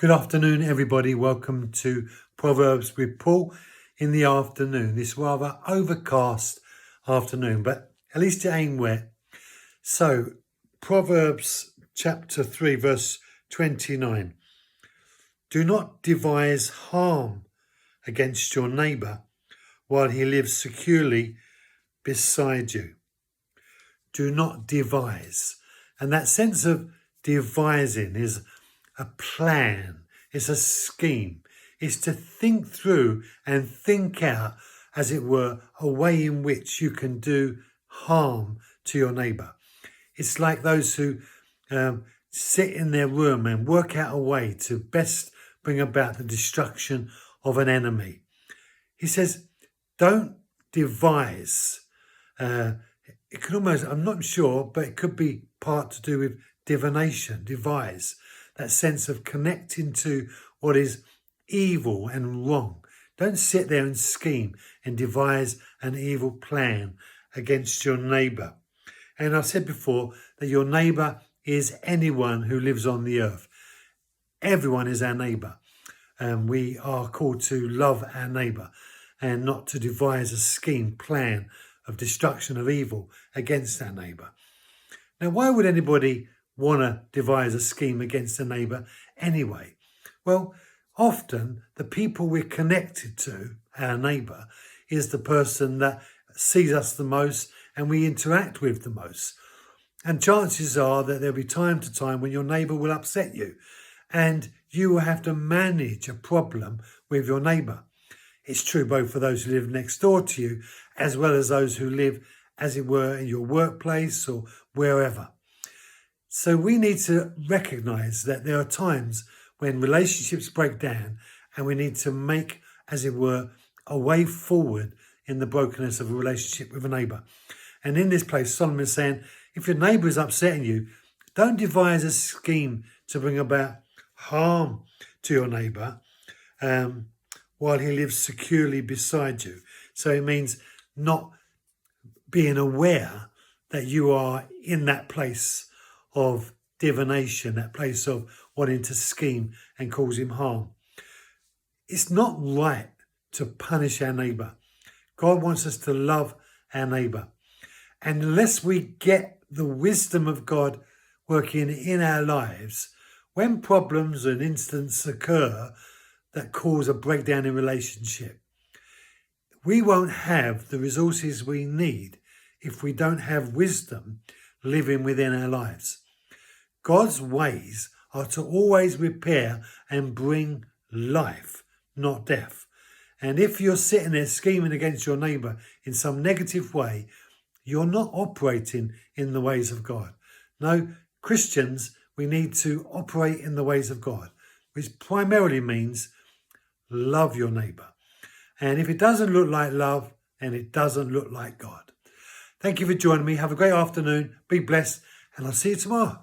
Good afternoon, everybody. Welcome to Proverbs with Paul in the afternoon. This rather overcast afternoon, but at least it ain't wet. So, Proverbs chapter 3, verse 29. Do not devise harm against your neighbour while he lives securely beside you. Do not devise. And that sense of devising is a plan, it's a scheme, it's to think through and think out, as it were, a way in which you can do harm to your neighbour. It's like those who sit in their room and work out a way to best bring about the destruction of an enemy. He says, don't devise. It could almost, I'm not sure, but it could be part to do with divination, devise. That sense of connecting to what is evil and wrong. Don't sit there and scheme and devise an evil plan against your neighbour. And I've said before that your neighbour is anyone who lives on the earth. Everyone is our neighbour. And we are called to love our neighbour and not to devise a scheme, plan of destruction of evil against our neighbour. Now, why would anybody want to devise a scheme against a neighbour anyway? Well, often the people we're connected to, our neighbour, is the person that sees us the most and we interact with the most. And chances are that there'll be time to time when your neighbour will upset you and you will have to manage a problem with your neighbour. It's true both for those who live next door to you as well as those who live, as it were, in your workplace or wherever. So we need to recognise that there are times when relationships break down and we need to make, as it were, a way forward in the brokenness of a relationship with a neighbour. And in this place, Solomon is saying, if your neighbour is upsetting you, don't devise a scheme to bring about harm to your neighbour while he lives securely beside you. So it means not being aware that you are in that place of divination, that place of wanting to scheme and cause him harm. It's not right to punish our neighbour. God wants us to love our neighbour. And unless we get the wisdom of God working in our lives, when problems and incidents occur that cause a breakdown in relationship, we won't have the resources we need if we don't have wisdom living within our lives. God's ways are to always repair and bring life, not death. And if you're sitting there scheming against your neighbour in some negative way, you're not operating in the ways of God. No, Christians, we need to operate in the ways of God, which primarily means love your neighbour. And if it doesn't look like love, then it doesn't look like God. Thank you for joining me. Have a great afternoon. Be blessed. And I'll see you tomorrow.